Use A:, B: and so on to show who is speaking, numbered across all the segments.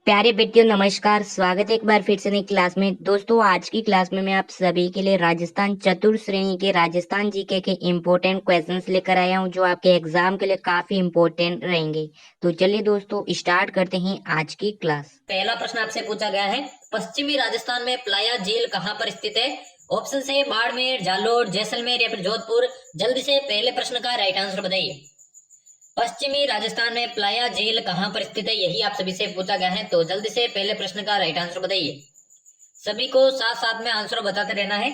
A: प्यारे बेटियों नमस्कार। स्वागत है एक बार फिर से नई क्लास में। दोस्तों आज की क्लास में मैं आप सभी के लिए राजस्थान चतुर्थ श्रेणी के राजस्थान जीके के इम्पोर्टेंट क्वेश्चंस लेकर आया हूं जो आपके एग्जाम के लिए काफी इम्पोर्टेंट रहेंगे। तो चलिए दोस्तों स्टार्ट करते हैं आज की क्लास।
B: पहला प्रश्न आपसे पूछा गया है, पश्चिमी राजस्थान में प्लाया झील कहाँ पर स्थित है? ऑप्शन है बाड़मेर, जालोर, जैसलमेर या फिर जोधपुर। जल्दी से पहले प्रश्न का राइट आंसर बताइए। पश्चिमी राजस्थान में प्लाया झील कहाँ पर स्थित है, यही आप सभी से पूछा गया है। तो जल्दी से पहले प्रश्न का राइट आंसर बताइए। सभी को साथ साथ में आंसर बताते रहना है।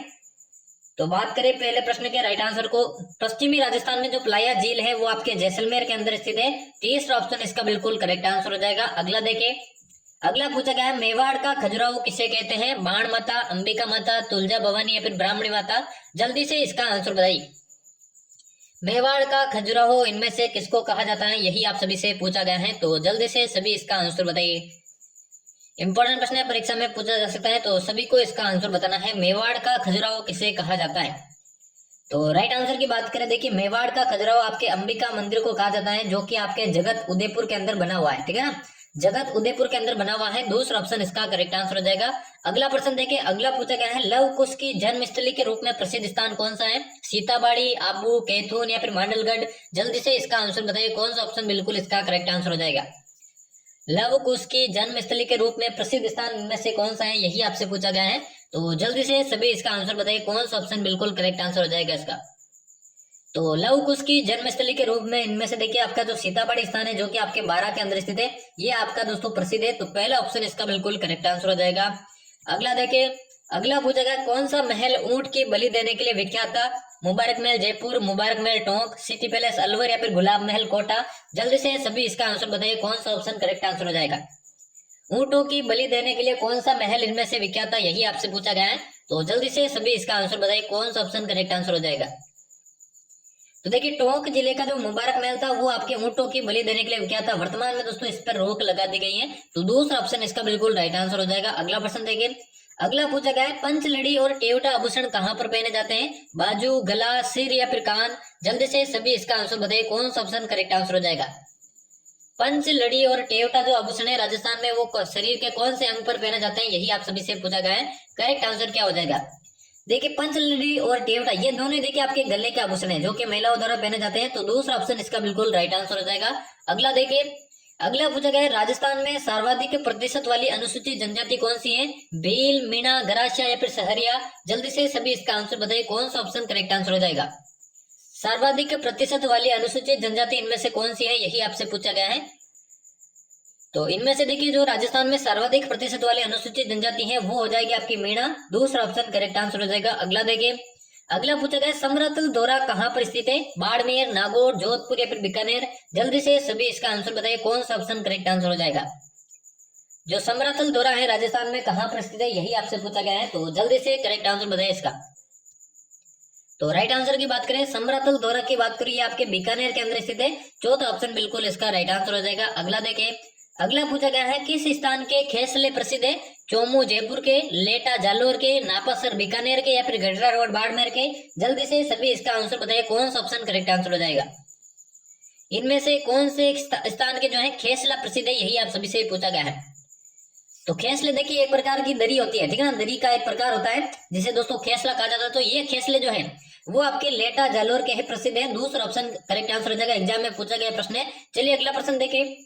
B: तो बात करें पहले प्रश्न के राइट आंसर को, पश्चिमी राजस्थान में जो प्लाया झील है वो आपके जैसलमेर के अंदर स्थित है। तीसरा ऑप्शन इसका बिल्कुल करेक्ट आंसर हो जाएगा। अगला देखें, अगला पूछा गया है, मेवाड़ का खजुराहो किसे कहते हैं? बाण माता, अंबिका माता, तुलजा भवानी या फिर ब्राह्मणी माता। जल्दी से इसका आंसर बताइए। मेवाड़ का खजुराहो इनमें से किसको कहा जाता है, यही आप सभी से पूछा गया है। तो जल्दी से सभी इसका आंसर बताइए। इंपॉर्टेंट प्रश्न है, परीक्षा में पूछा जा सकता है, तो सभी को इसका आंसर बताना है। मेवाड़ का खजुराहो किसे कहा जाता है? तो राइट आंसर की बात करें, देखिए मेवाड़ का खजुराहो आपके अंबिका मंदिर को कहा जाता है, जो कि आपके जगत उदयपुर के अंदर बना हुआ है। ठीक है ना, जगत उदयपुर के अंदर बना हुआ है। दूसरा ऑप्शन इसका करेक्ट आंसर हो जाएगा। अगला प्रश्न देखिए, अगला पूछा गया है, लव कुश की जन्मस्थली के रूप में प्रसिद्ध स्थान कौन सा है? सीताबाड़ी, आबू, कैथून या फिर मांडलगढ़। जल्दी से इसका आंसर बताइए, कौन सा ऑप्शन बिल्कुल इसका करेक्ट आंसर हो जाएगा। लव कुश की जन्मस्थली के रूप में प्रसिद्ध स्थान इनमें से कौन सा है, यही आपसे पूछा गया है। तो जल्दी से सभी इसका आंसर बताइए, कौन सा ऑप्शन बिल्कुल करेक्ट आंसर हो जाएगा इसका। तो लव कुश की जन्मस्थली के रूप में इनमें से देखिए आपका जो सीताबाड़ी स्थान है, जो कि आपके बारां के अंदर स्थित है, ये आपका दोस्तों प्रसिद्ध है। तो पहला ऑप्शन इसका बिल्कुल करेक्ट आंसर हो जाएगा। अगला देखिए, अगला पूछेगा, कौन सा महल ऊंट की बलि देने के लिए विख्यात था? मुबारक महल जयपुर, मुबारक महल टोंक, सिटी पैलेस अलवर या फिर गुलाब महल कोटा। जल्दी से सभी इसका आंसर बताइए, कौन सा ऑप्शन करेक्ट आंसर हो जाएगा। ऊंटों की बलि देने के लिए कौन सा महल इनमें से विख्यात था, यही आपसे पूछा गया है। तो जल्दी से सभी इसका आंसर बताइए, कौन सा ऑप्शन करेक्ट आंसर हो जाएगा। तो देखिए टोंक जिले का जो मुबारक महल था वो आपके ऊंटों की बलि देने के लिए विख्यात था। वर्तमान में दोस्तों इस पर रोक लगा दी गई है। तो दूसरा ऑप्शन इसका बिल्कुल राइट आंसर हो जाएगा। अगला प्रश्न देखिए, अगला पूछा गया है, पंचलड़ी और टेवटा आभूषण कहाँ पर पहने जाते हैं? बाजू, गला, सिर या फिर कान। जल्दी से सभी इसका आंसर बताइए, कौन सा ऑप्शन करेक्ट आंसर हो जाएगा। पंचलड़ी और टेवटा जो आभूषण है राजस्थान में वो शरीर के कौन से अंग पर पहने जाते हैं, यही आप सभी से पूछा गया है। करेक्ट आंसर क्या हो जाएगा। देखिए पंचलड़ी और टेवटा ये दोनों देखिए आपके गले के आभूषण है, जो कि महिलाओं द्वारा पहने जाते हैं। तो दूसरा ऑप्शन इसका बिल्कुल राइट आंसर हो जाएगा। अगला देखिए, अगला पूछा गया है, राजस्थान में सर्वाधिक प्रतिशत वाली अनुसूचित जनजाति कौन सी है? भील, मीणा, गरासिया या फिर सहरिया। जल्दी से सभी इसका आंसर बताइए, कौन सा ऑप्शन करेक्ट आंसर हो जाएगा। सर्वाधिक प्रतिशत वाली अनुसूचित जनजाति इनमें से कौन सी है, यही आपसे पूछा गया है। तो इनमें से देखिए जो राजस्थान में सर्वाधिक प्रतिशत वाली अनुसूचित जनजाति है वो हो जाएगी आपकी मीणा। दूसरा ऑप्शन करेक्ट आंसर हो जाएगा। अगला देखिए, अगला पूछा गया, समरतल दौरा कहाँ पर स्थित है? बाड़मेर, नागौर, जोधपुर या फिर बीकानेर। जल्दी से सभी इसका आंसर बताइए, कौन सा ऑप्शन करेक्ट आंसर हो जाएगा। जो समरतल दौरा है राजस्थान में कहाँ पर स्थित है, यही आपसे पूछा गया है। तो जल्दी से करेक्ट आंसर बताइए इसका। तो राइट आंसर की बात करें, समरतल दौरा की बात करें, ये आपके बीकानेर के अंदर स्थित है। चौथा ऑप्शन बिल्कुल इसका राइट आंसर हो जाएगा। अगला देखिए, अगला पूछा गया है, किस स्थान के खेसले प्रसिद्ध है? चोमू जयपुर के, लेटा जालोर के, नापासर बीकानेर के या फिर गडरा रोड बाड़मेर के। जल्दी से सभी इसका आंसर बताइए, कौन सा ऑप्शन करेक्ट आंसर हो जाएगा। इनमें से कौन से स्थान के जो है खेसला प्रसिद्ध है, यही आप सभी से पूछा गया है। तो खेसले देखिए एक प्रकार की दरी होती है, ठीक है ना, दरी का एक प्रकार होता है जिसे दोस्तों खेसला कहा जाता है। तो ये खेसले जो है वो आपके लेटा जालोर के है प्रसिद्ध है। दूसरा ऑप्शन करेक्ट आंसर हो जाएगा। एग्जाम में पूछा गया प्रश्न है। चलिए अगला प्रश्न देखिए,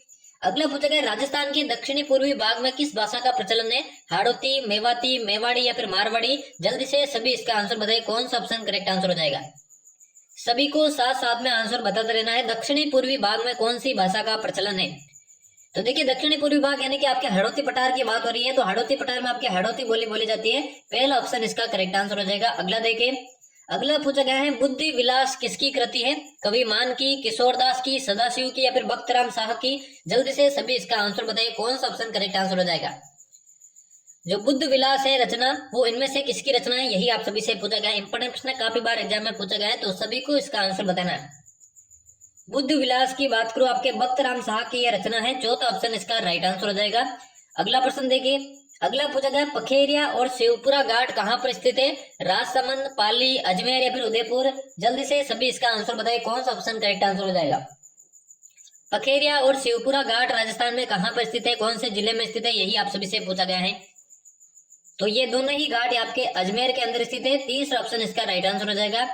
B: अगला पूछा गया, राजस्थान के दक्षिणी पूर्वी भाग में किस भाषा का प्रचलन है? हाड़ौती, मेवाती, मेवाड़ी या फिर मारवाड़ी। जल्दी से सभी इसका आंसर बताइए, कौन सा ऑप्शन करेक्ट आंसर हो जाएगा। सभी को साथ साथ में आंसर बताते रहना है। दक्षिणी पूर्वी भाग में कौन सी भाषा का प्रचलन है? तो देखिए दक्षिणी पूर्वी भाग यानी कि आपके हाड़ौती पठार की बात हो रही है। तो हाड़ौती पठार में आपकी हाड़ौती बोली बोली जाती है। पहला ऑप्शन इसका करेक्ट आंसर हो जाएगा। अगला देखिए, अगला पूछा गया है, बुद्धि विलास किसकी कृति है? कवि मान की, किशोरदास की, सदाशिव की या फिर भक्तराम शाह की। जल्दी से सभी इसका आंसर बताइए, कौन सा ऑप्शन करेक्ट आंसर हो जाएगा। जो बुद्ध विलास है रचना वो इनमें से किसकी रचना है, यही आप सभी से पूछा गया है। इंपोर्टेंट प्रश्न काफी बार एग्जाम में पूछा गया है, तो सभी को इसका आंसर बताना है। बुद्ध विलास की बात करो, आपके भक्तराम शाह की यह रचना है। चौथा ऑप्शन इसका राइट आंसर हो जाएगा। अगला प्रश्न देखिए, अगला पूछा गया, पखेरिया और शिवपुरा घाट कहाँ पर स्थित है? राजसमंद, पाली, अजमेर या फिर उदयपुर। जल्दी से सभी इसका आंसर बताइए, कौन सा ऑप्शन करेक्ट आंसर हो जाएगा। पखेरिया और शिवपुरा घाट राजस्थान में कहाँ पर स्थित है, कौन से जिले में स्थित है, यही आप सभी से पूछा गया है। तो ये दोनों ही घाट आपके अजमेर के अंदर स्थित है। तीसरा ऑप्शन इसका राइट आंसर हो जाएगा।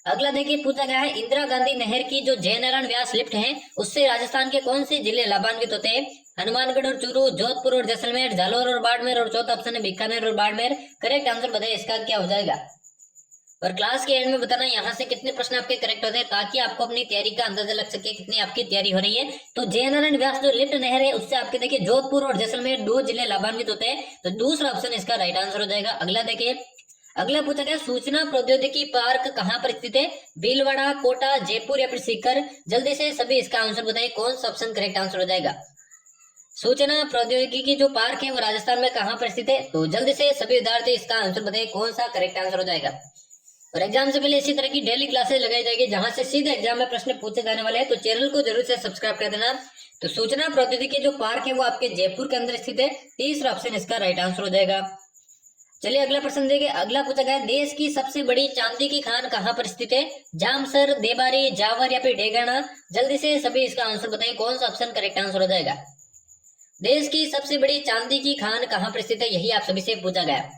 B: अगला देखिए पूछा गया है, इंदिरा गांधी नहर की जो जयनारायण व्यास लिफ्ट है उससे राजस्थान के कौन से जिले लाभान्वित होते हैं, हनुमानगढ़ और चूरू, जोधपुर और जैसलमेर, जालौर और बाड़मेर, और चौथा ऑप्शन है बीकानेर और बाड़मेर। करेक्ट आंसर बताइए इसका क्या हो जाएगा। और क्लास के एंड में बताना यहाँ से कितने प्रश्न आपके करेक्ट होते हैं, ताकि आपको अपनी तैयारी का अंदाजा लग सके कितनी आपकी तैयारी हो रही है। तो जयनारायण व्यास जो लिफ्ट नहर है उससे आपके देखिए जोधपुर और जैसलमेर 2 जिले लाभान्वित होते हैं। तो दूसरा ऑप्शन इसका राइट आंसर हो जाएगा। अगला देखिए, अगला पूछा गया, सूचना प्रौद्योगिकी पार्क कहाँ पर स्थित है, भीलवाड़ा, कोटा, जयपुर या फिर सीकर। जल्दी से सभी इसका आंसर बताइए, कौन सा ऑप्शन करेक्ट आंसर हो जाएगा। सूचना प्रौद्योगिकी जो पार्क है वो राजस्थान में कहाँ पर स्थित है, तो जल्दी से सभी विद्यार्थी इसका आंसर बताइए, कौन सा करेक्ट आंसर हो जाएगा। और एग्जाम से पहले इसी तरह की डेली क्लासेस लगाई जाएगी जहां से सीधे एग्जाम में प्रश्न पूछे जाने वाले हैं, तो चैनल को जरूर से सब्सक्राइब कर देना। तो सूचना प्रौद्योगिकी जो पार्क है वो आपके जयपुर के अंदर स्थित है। तीसरा ऑप्शन इसका राइट आंसर हो जाएगा। चलिए अगला प्रश्न देखिए। अगला पूछा गया, देश की सबसे बड़ी चांदी की खान कहाँ पर स्थित है, जामसर, देबारी, जावर या फिर डेगाना। जल्दी से सभी इसका आंसर बताइए, कौन सा ऑप्शन करेक्ट आंसर हो जाएगा। देश की सबसे बड़ी चांदी की खान कहाँ पर स्थित है, यही आप सभी से पूछा गया।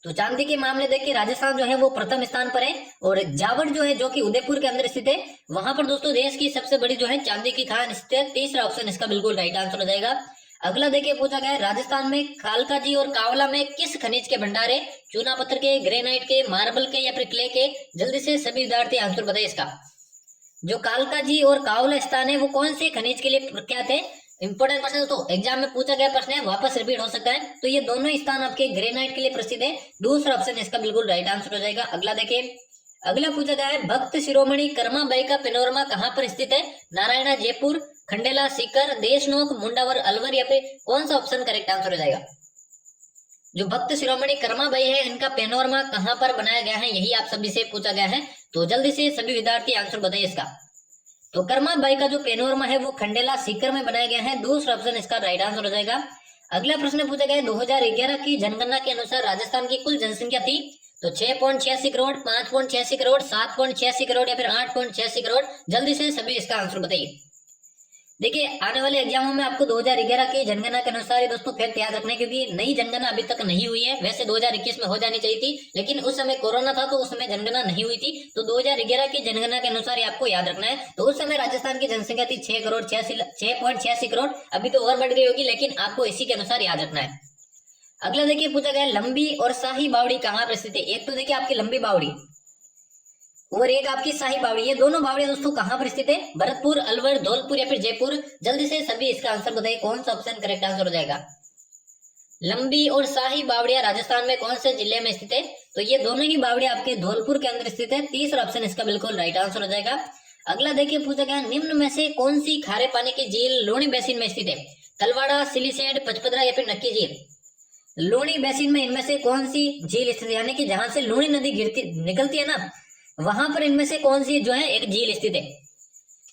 B: तो चांदी के मामले देखिए राजस्थान जो है वो प्रथम स्थान पर है, और जावर जो है जो कि उदयपुर के अंदर स्थित है, वहां पर दोस्तों देश की सबसे बड़ी जो है चांदी की खान स्थित है। तीसरा ऑप्शन इसका बिल्कुल राइट आंसर हो जाएगा। अगला देखिए पूछा गया है, राजस्थान में कालकाजी और कावला में किस खनिज के भंडार है, चूना पत्थर के, ग्रेनाइट के, मार्बल के या फिर क्ले के। जल्दी से सभी विद्यार्थी आंसर बताइए इसका। जो कालकाजी और कावला स्थान है वो कौन से खनिज के लिए प्रख्यात है, इंपोर्टेंट प्रश्न तो एग्जाम में पूछा गया प्रश्न है, वापस रिपीट हो सकता है। तो ये दोनों ही स्थान आपके ग्रेनाइट के लिए प्रसिद्ध है। दूसरा ऑप्शन इसका बिल्कुल राइट आंसर हो जाएगा। अगला देखिए, अगला पूछा गया है, भक्त शिरोमणि कर्माबाई का पेनोरमा कहाँ पर स्थित है, नारायणा, जयपुर, खंडेला, सीकर, देशनोक, मुंडावर, अलवर या फिर कौन सा ऑप्शन करेक्ट आंसर हो जाएगा। जो भक्त शिरोमणि कर्माबाई है इनका पेनोरमा कहाँ पर बनाया गया है, यही आप सभी से पूछा गया है। तो जल्दी से सभी विद्यार्थी आंसर बताइए इसका। तो कर्माबाई का जो पेनोरमा है वो खंडेला, सीकर में बनाया गया है। दूसरा ऑप्शन इसका राइट आंसर हो जाएगा। अगला प्रश्न पूछा गया है, 2011 की जनगणना के अनुसार राजस्थान की कुल जनसंख्या थी, तो 6.86 करोड़, 5.86 करोड़, 7.86 करोड़ या फिर 8.86 करोड़। जल्दी से सभी इसका आंसर बताइए। देखिए आने वाले एग्जामों में आपको 2011 की जनगणना के अनुसार ही दोस्तों फैक्ट याद रखना है, क्योंकि नई जनगणना अभी तक नहीं हुई है। वैसे 2021 में हो जानी चाहिए थी, लेकिन उस समय कोरोना था तो उस समय जनगणना नहीं हुई थी। तो 2011 की जनगणना के अनुसार ही आपको याद रखना है। तो उस समय राजस्थान की जनसंख्या थी 6.86 करोड़। अभी तो और बढ़ गई होगी, लेकिन आपको इसी के अनुसार याद रखना है। अगला देखिए पूछा गया, लंबी और शाही बावड़ी कहाँ पर स्थित है। एक तो देखिए आपकी लंबी बावड़ी और एक आपकी शाही बावड़ी, ये दोनों बावड़ियां दोस्तों कहां पर स्थित है, भरतपुर, अलवर, धौलपुर या फिर जयपुर। जल्दी से सभी इसका आंसर बताइए, कौन सा ऑप्शन करेक्ट आंसर हो जाएगा। लंबी और शाही बावड़ियां राजस्थान में कौन से जिले में स्थित है, तो ये दोनों ही बावड़ियां आपके धौलपुर के अंदर स्थित है। तीसरा ऑप्शन इसका बिल्कुल राइट आंसर हो जाएगा। अगला देखिए पूछा गया, निम्न में से कौन सी खारे पानी की झील लूणी बेसिन में स्थित है, तलवाड़ा, सिलीसेड, पचपदरा या फिर नक्की झील। लूणी बेसिन में इनमें से कौन सी झील स्थित है, यानी कि जहां से लूणी नदी निकलती है ना, वहां पर इनमें से कौन सी जो है एक झील स्थित है।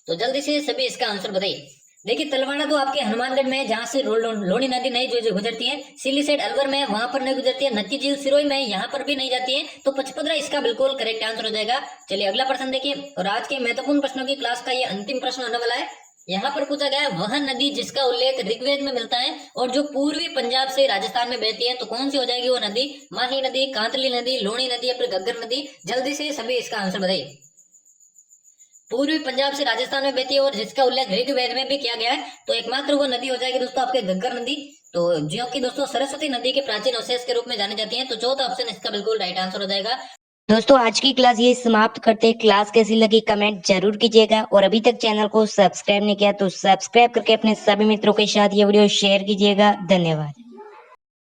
B: तो जल्दी से सभी इसका आंसर बताइए। देखिए तलवाड़ा तो आपके हनुमानगढ़ में है, जहां से लूणी नदी नहीं जो गुजरती है। सिलीसेड अलवर में, वहां पर नहीं गुजरती है। नक्की झील सिरोही में, यहाँ पर भी नहीं जाती है। तो पचपदरा इसका बिल्कुल करेक्ट आंसर हो जाएगा। चलिए अगला प्रश्न देखिए, और आज के महत्वपूर्ण प्रश्नों की क्लास का ये अंतिम प्रश्न होने वाला है। यहाँ पर पूछा गया, वह नदी जिसका उल्लेख ऋग्वेद में मिलता है और जो पूर्वी पंजाब से राजस्थान में बहती है, तो कौन सी हो जाएगी वो नदी, माही नदी, कांतली नदी, लूणी नदी या फिर घग्गर नदी। जल्दी से सभी इसका आंसर बताइए। पूर्वी पंजाब से राजस्थान में बहती है और जिसका उल्लेख ऋग्वेद में भी किया गया है, तो एकमात्र वो नदी हो जाएगी दोस्तों आपके घग्गर नदी, तो जो कि दोस्तों सरस्वती नदी के प्राचीन अवशेष के रूप में जानी जाती है। तो चौथा ऑप्शन इसका बिल्कुल राइट आंसर हो जाएगा।
A: दोस्तों आज की क्लास ये समाप्त करते हैं। क्लास कैसी लगी कमेंट जरूर कीजिएगा, और अभी तक चैनल को सब्सक्राइब नहीं किया तो सब्सक्राइब करके अपने सभी मित्रों के साथ ये वीडियो शेयर कीजिएगा। धन्यवाद।